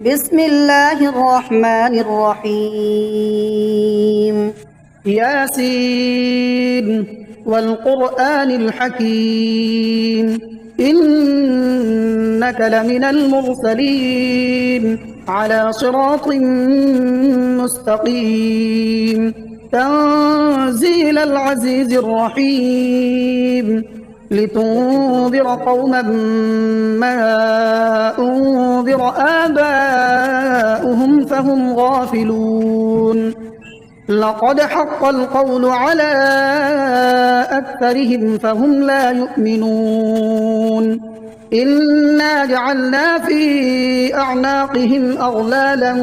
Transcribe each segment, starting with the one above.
بسم الله الرحمن الرحيم. ياسين والقرآن الحكيم إنك لمن المرسلين على صراط مستقيم تنزيل العزيز الرحيم لتنذر قوما ما أنذر آباؤهم فهم غافلون لقد حق القول على أكثرهم فهم لا يؤمنون إنا جعلنا في أعناقهم أغلالا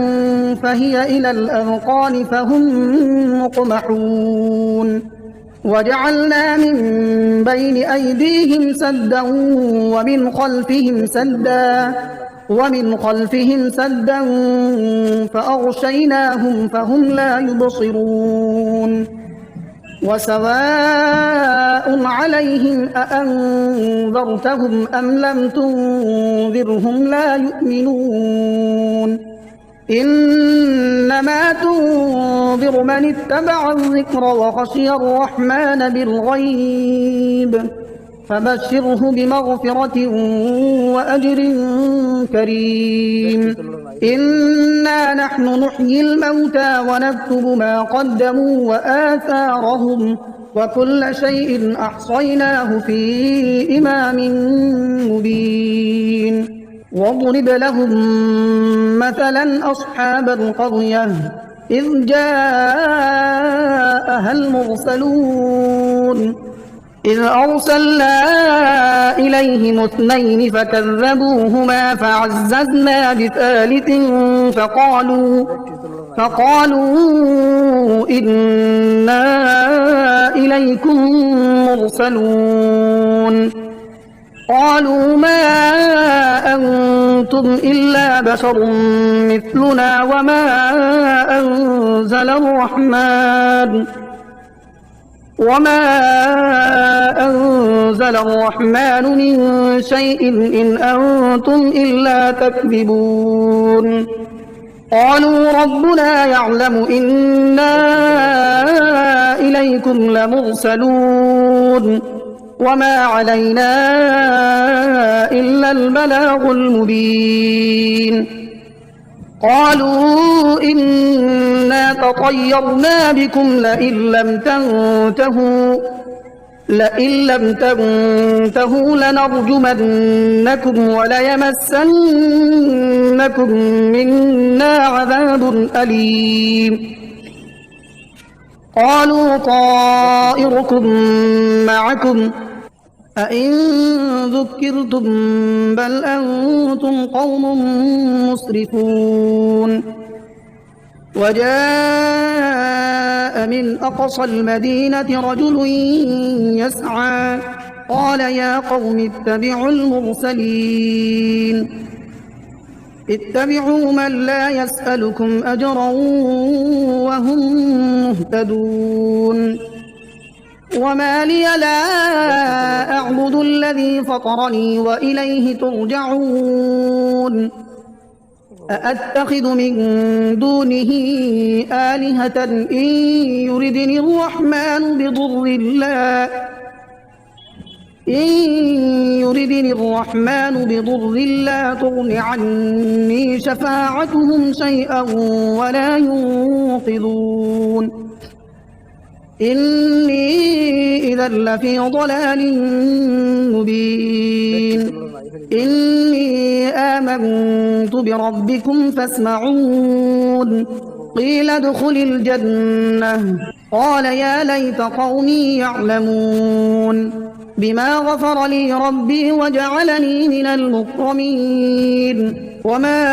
فهي إلى الأذقان فهم مقمحون وجعلنا من بين أيديهم سدا ومن خلفهم سدا فأغشيناهم فهم لا يبصرون وسواء عليهم أأنذرتهم أم لم تنذرهم لا يؤمنون إنما تنذر من اتبع الذكر وخشي الرحمن بالغيب فبشره بمغفرة وأجر كريم إنا نحن نحيي الموتى ونكتب ما قدموا وآثارهم وكل شيء أحصيناه في إمام مبين واضرب لهم مثلا أصحاب القرية إذ جاءها المرسلون إذ أرسلنا إليهم اثنين فكذبوهما فعززنا بثالث فقالوا إنا إليكم مرسلون قالوا ما أنتم إلا بشر مثلنا وما أنزل الرحمن من شيء إن أنتم إلا تكذبون قالوا ربنا يعلم إنا إليكم لمرسلون وما علينا إلا البلاغ المبين قالوا إنا تطيرنا بكم لئن لم تنتهوا لنرجمنكم وليمسنكم منا عذاب أليم قالوا طائركم معكم أئن ذكرتم بل أنتم قوم مسرفون وجاء من أقصى المدينة رجل يسعى قال يا قوم اتبعوا المرسلين اتبعوا من لا يسألكم أجرا وهم مهتدون وما لي لا أعبد الذي فطرني وإليه ترجعون أأتخذ من دونه آلهة إن يردني الرحمن بضر لا تغن عني شفاعتهم شيئا ولا ينقذون إني إذا لفي ضلال مبين إني آمنت بربكم فاسمعون قيل ادخل الجنة قال يا ليت قومي يعلمون بما غفر لي ربي وجعلني من المكرمين وما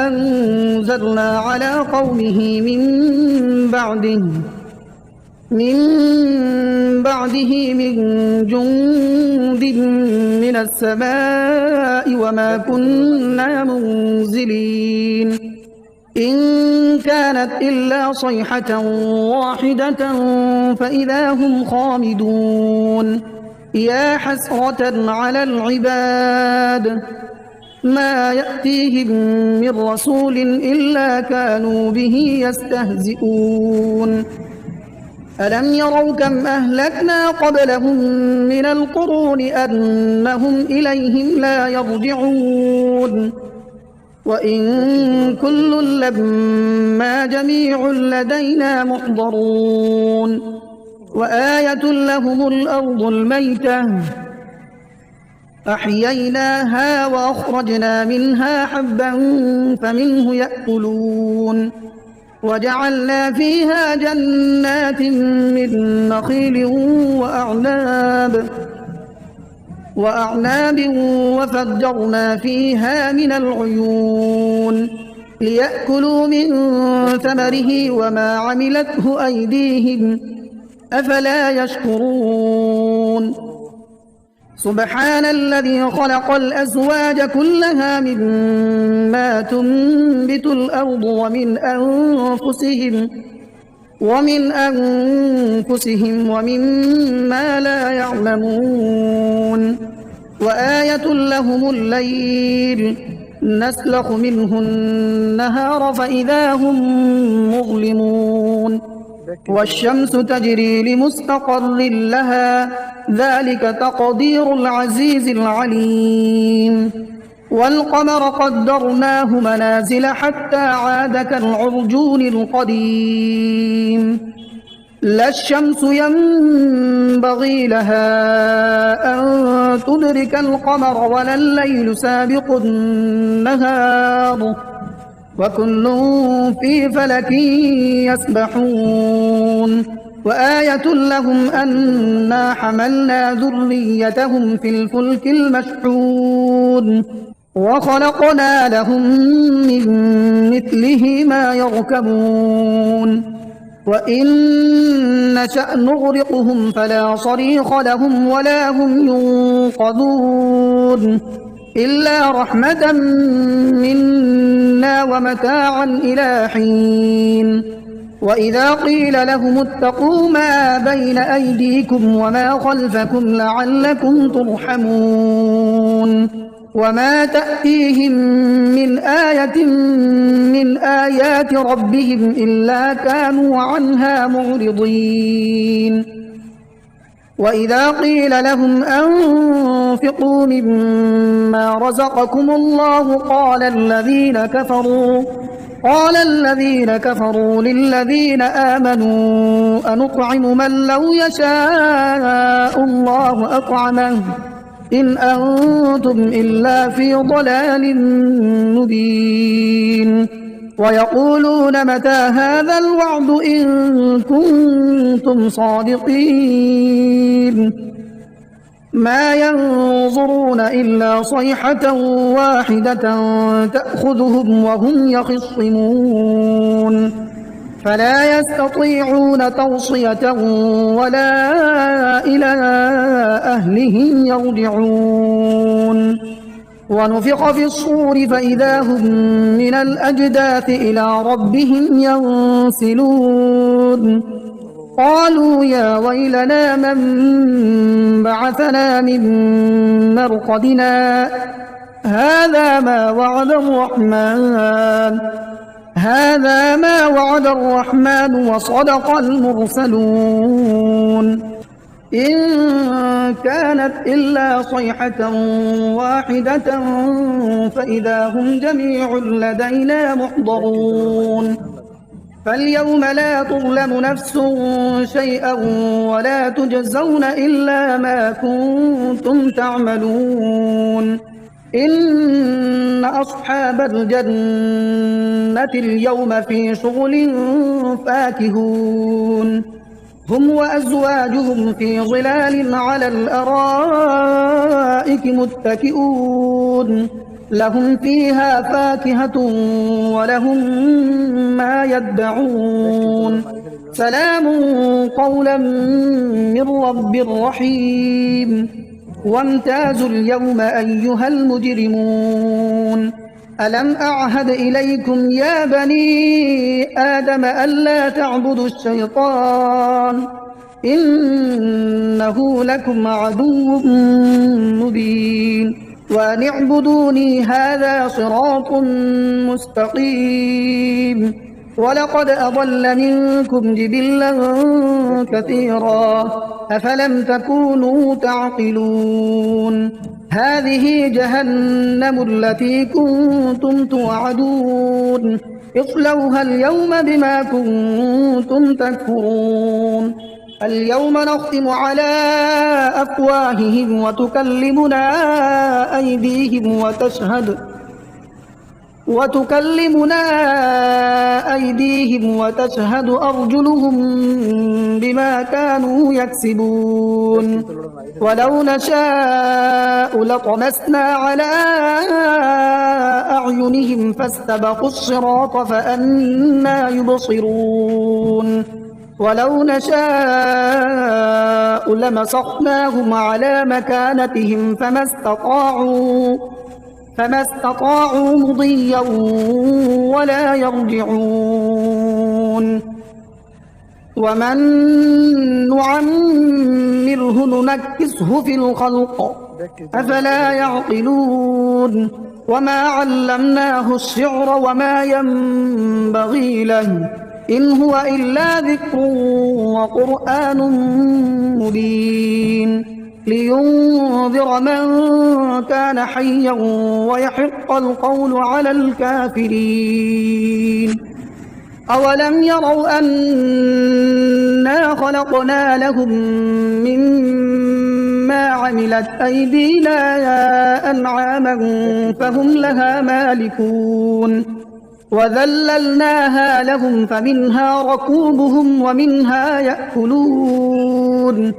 أنزلنا على قومه من بعده من جند من السماء وما كنا منزلين إن كانت إلا صيحة واحدة فإذا هم خامدون يا حسرة على العباد ما يأتيهم من رسول إلا كانوا به يستهزئون ألم يروا كم أهلكنا قبلهم من القرون أنهم إليهم لا يرجعون وإن كل لما جميع لدينا محضرون وآية لهم الأرض الميتة أحييناها وأخرجنا منها حبا فمنه يأكلون وجعلنا فيها جنات من نخيل وأعناب وفجرنا فيها من العيون ليأكلوا من ثمره وما عملته أيديهم أفلا يشكرون سبحان الذي خلق الأزواج كلها مما تنبت الأرض ومن أنفسهم ومما لا يعلمون وآية لهم الليل نسلخ منه النهار فإذا هم مظلمون والشمس تجري لمستقر لها ذلك تقدير العزيز العليم والقمر قدرناه منازل حتى عاد كالعرجون القديم لا الشمس ينبغي لها أن تدرك القمر ولا الليل سابق النهار وكل في فلك يسبحون وآية لهم أنا حملنا ذريتهم في الفلك المشحون وخلقنا لهم من مثله ما يركبون وإن نشأ نغرقهم فلا صريخ لهم ولا هم ينقذون إلا رحمة منا ومتاعا إلى حين وإذا قيل لهم اتقوا ما بين أيديكم وما خلفكم لعلكم ترحمون وما تأتيهم من آية من آيات ربهم إلا كانوا عنها معرضين وإذا قيل لهم أنفقوا مما رزقكم الله قال الذين كفروا للذين آمنوا أنطعم من لو يشاء الله أطعمه إن أنتم إلا في ضلال مبين ويقولون متى هذا الوعد إن كنتم صادقين ما ينظرون إلا صيحة واحدة تأخذهم وهم يخصمون فلا يستطيعون توصية ولا إلى أهلهم يرجعون ونفخ في الصور فإذا هم من الأجداث إلى ربهم ينسلون قالوا يا ويلنا من بعثنا من مرقدنا هذا ما وعد الرحمن وصدق المرسلون إن كانت إلا صيحة واحدة فإذا هم جميع لدينا محضرون فاليوم لا تظلم نفس شيئا ولا تجزون إلا ما كنتم تعملون إن أصحاب الجنة اليوم في شغل فاكهون هم وأزواجهم في ظلال على الأرائك متكئون لهم فيها فاكهة ولهم ما يدعون سلام قولا من رب رحيم وامتازوا اليوم أيها المجرمون ألم أعهد إليكم يا بني آدم ألا تعبدوا الشيطان إنه لكم عدو مبين وأن اعبدوني هذا صراط مستقيم. ولقد أضل منكم جبلا كثيرا أفلم تكونوا تعقلون. هذه جهنم التي كنتم توعدون اصلوها اليوم بما كنتم تكفرون. اليوم نختم على أفواههم وتكلمنا أيديهم وتشهد أرجلهم بما كانوا يكسبون. ولو نشاء لطمسنا على أعينهم فاستبقوا الصراط فأنى يبصرون. ولو نشاء لمسخناهم على مكانتهم فما استطاعوا مضيا ولا يرجعون. ومن نعمره ننكسه في الخلق أفلا يعقلون. وما علمناه الشعر وما ينبغي له إن هو إلا ذكر وقرآن مبين لينذر من كان حيا ويحق القول على الكافرين. أولم يروا أنا خلقنا لهم مما عملت أيدينا أنعاما فهم لها مالكون وذللناها لهم فمنها ركوبهم ومنها يأكلون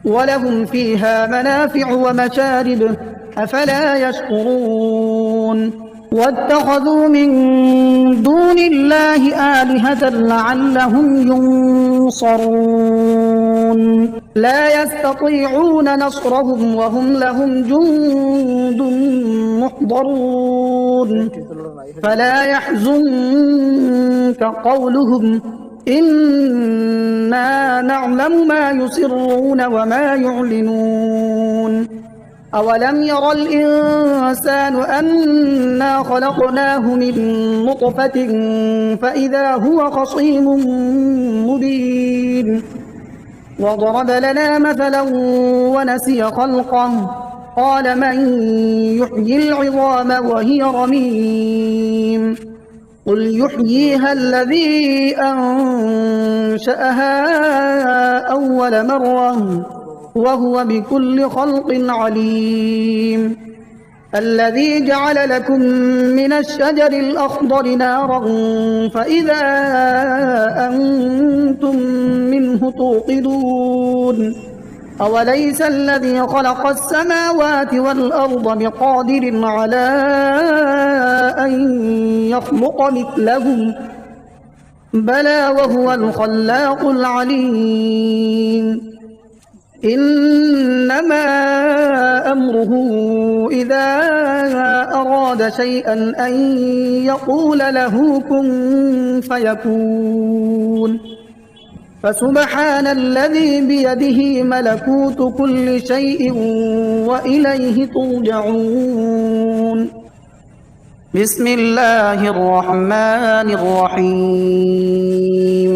ولهم فيها منافع ومشارب أفلا يشكرون. واتخذوا من دون الله آلهة لعلهم ينصرون لا يستطيعون نصرهم وهم لهم جند محضرون. فلا يحزنك قولهم إنا نعلم ما يسرون وما يعلنون. أولم ير الإنسان أنا خلقناه من نطفة فإذا هو خصيم مبين. وضرب لنا مثلا ونسي خلقه قال من يحيي العظام وهي رميم قل يحييها الذي أنشأها أول مرة وهو بكل خلق عليم. الذي جعل لكم من الشجر الأخضر نارا فإذا أنتم منه توقدون. أوليس الذي خلق السماوات والأرض بقادر على أن يخلق مثلهم بلى وهو الخلاق العليم. إنما أمره إذا أراد شيئا أن يقول له كن فيكون. فسبحان الذي بيده ملكوت كل شيء وإليه ترجعون. بسم الله الرحمن الرحيم.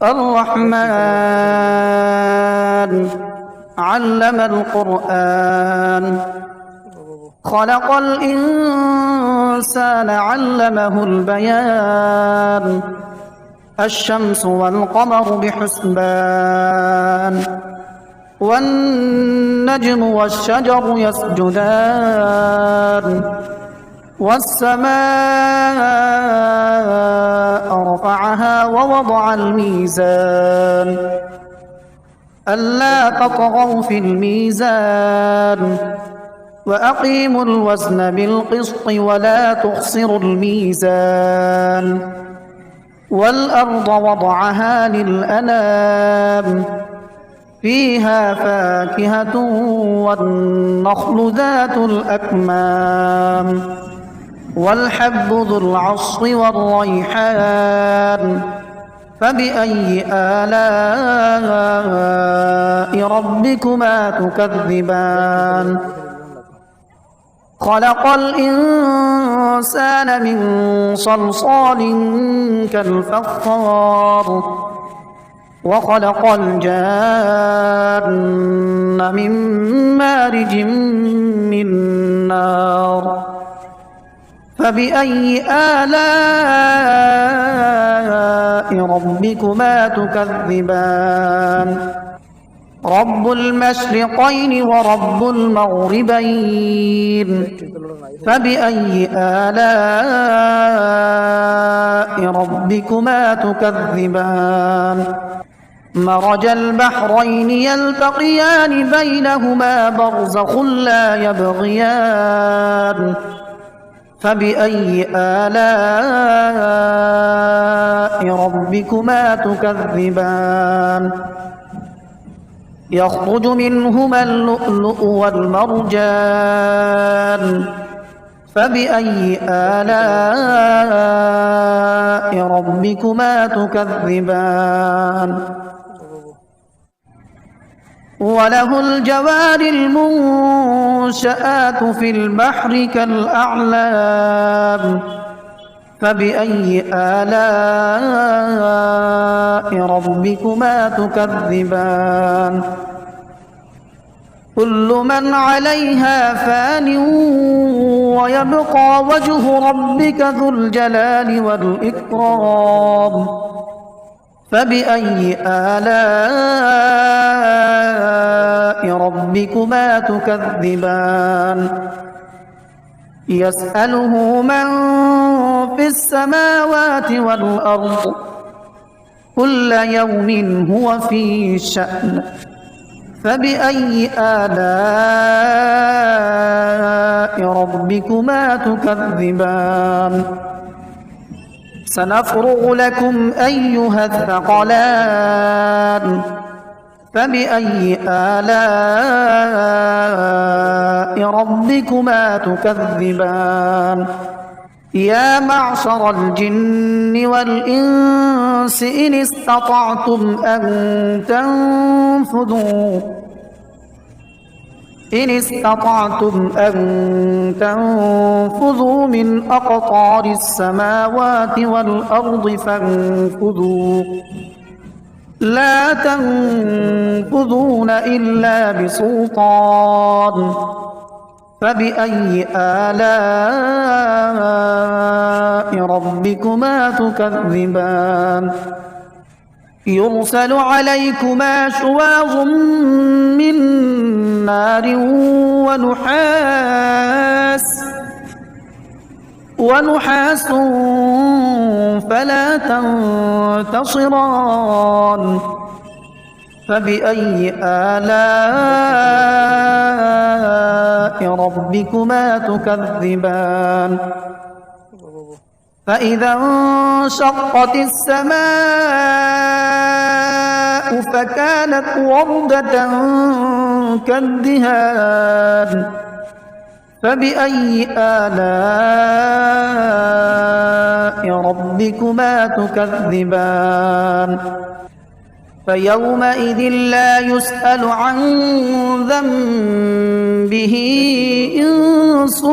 الرحمن علم القرآن خلق الإنسان علمه البيان. الشمس والقمر بحسبان والنجم والشجر يسجدان والسماء رفعها ووضع الميزان ألا تطغوا في الميزان وأقيموا الوزن بالقسط ولا تخسروا الميزان. والأرض وضعها للأنام فيها فاكهة والنخل ذات الأكمام والحب ذو العصف والريحان فبأي آلاء ربكما تكذبان خلق الإنسان من صلصال كالفخار وخلق الجان من مارج من نار فبأي آلاء ربكما تكذبان رب المشرقين ورب المغربين فبأي آلاء ربكما تكذبان مرج البحرين يلتقيان بينهما برزخ لا يبغيان فبأي آلاء ربكما تكذبان يخرج منهما اللؤلؤ والمرجان فبأي آلاء ربكما تكذبان وله الجوار المنشآت في البحر كالأعلام فبأي آلاء ربكما تكذبان كل من عليها فان ويبقى وجه ربك ذو الجلال والإكرام فبأي آلاء ربكما تكذبان يسأله من في السماوات والأرض كل يوم هو في شأن فبأي آلاء ربكما تكذبان سنفرغ لكم أيها الثقلان فبأي آلاء ربكما تكذبان يا معشر الجن والإنس إن استطعتم أن تنفذوا من أقطار السماوات والأرض فانفذوا لا تنفذون إلا بسلطان فبأي آلاء ربكما تكذبان يرسل عليكما شواظ من نار ونحاس فلا تنتصران فبأي آلاء ربكما تكذبان فإذا انشقت السماء فكانت وردة كالدهان فبأي آلاء ربكما تكذبان فيومئذ لا يسأل عن ذنبه إنس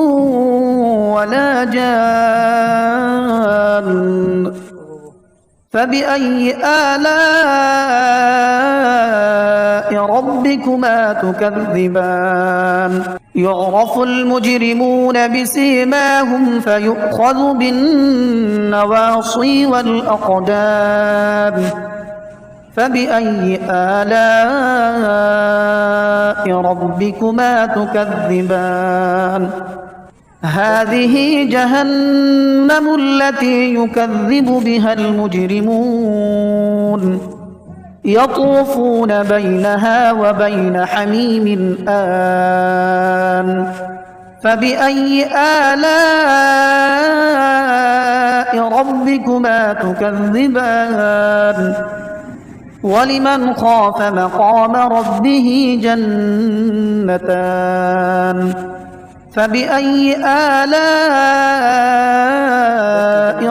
ولا جان فبأي آلاء ربكما تكذبان يعرف المجرمون بسيماهم فيؤخذ بالنواصي والأقدام فبأي آلاء ربكما تكذبان هذه جهنم التي يكذب بها المجرمون يطوفون بينها وبين حميم آن فبأي آلاء ربكما تكذبان ولمن خاف مقام ربه جنتان فبأي آلاء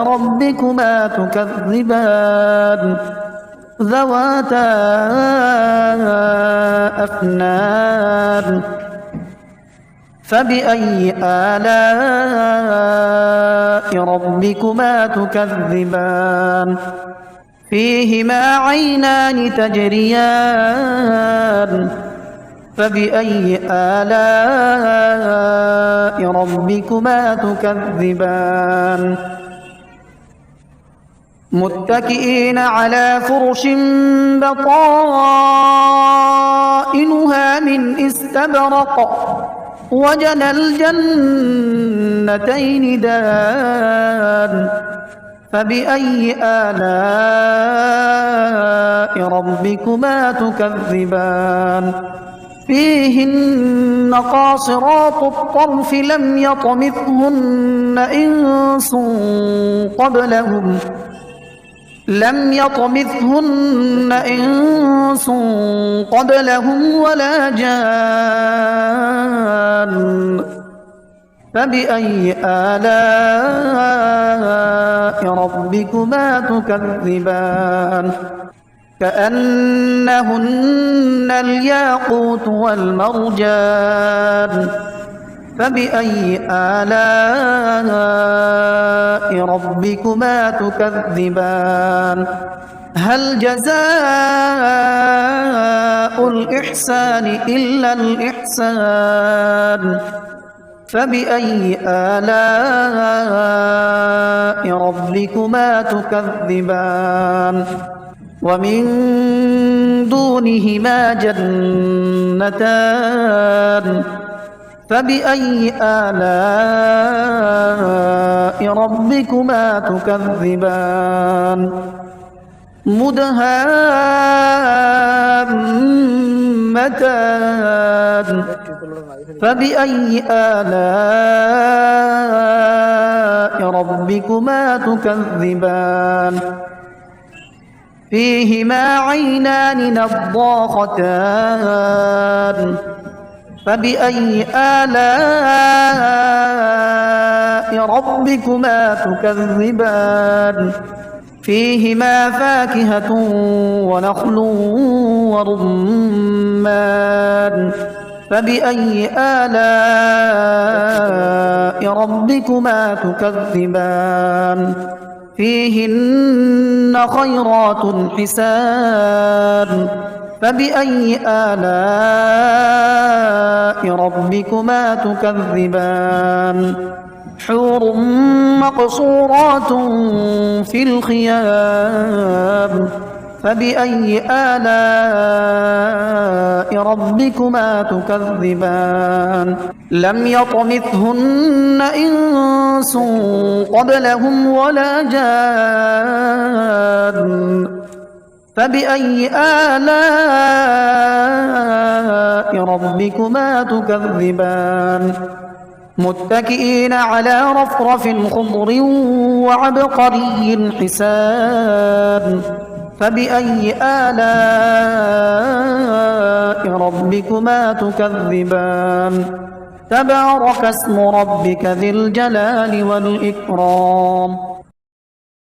ربكما ربكما تكذبان ذواتا أفنان فبأي آلاء ربكما تكذبان فيهما عينان تجريان فبأي آلاء ربكما تكذبان متكئين على فرش بطائنها من استبرق وجنى الجنتين دان فبأي آلاء ربكما تكذبان فيهن قاصرات الطرف لم يطمثهن إنس قبلهم ولا جان فبأي آلاء ربكما تكذبان كأنهن الياقوت والمرجان فبأي آلاء ربكما تكذبان هل جزاء الإحسان إلا الإحسان فبأي آلاء ربكما تكذبان ومن دونهما جنتان فبأي آلاء ربكما تكذبان مدهامتان فبأي آلاء ربكما تكذبان فيهما عينان نضاختان فبأي آلاء ربكما تكذبان فيهما فاكهة ونخل ورمان فبأي آلاء ربكما تكذبان فيهن خيرات حسان فبأي آلاء ربكما تكذبان حور مقصورات في الخيام فبأي آلاء ربكما تكذبان لم يطمثهن إنس قبلهم ولا جان فبأي آلاء ربكما تكذبان متكئين على رفرف خضر وعبقري حسان فبأي آلاء ربكما تكذبان تبارك اسم ربك ذي الجلال والإكرام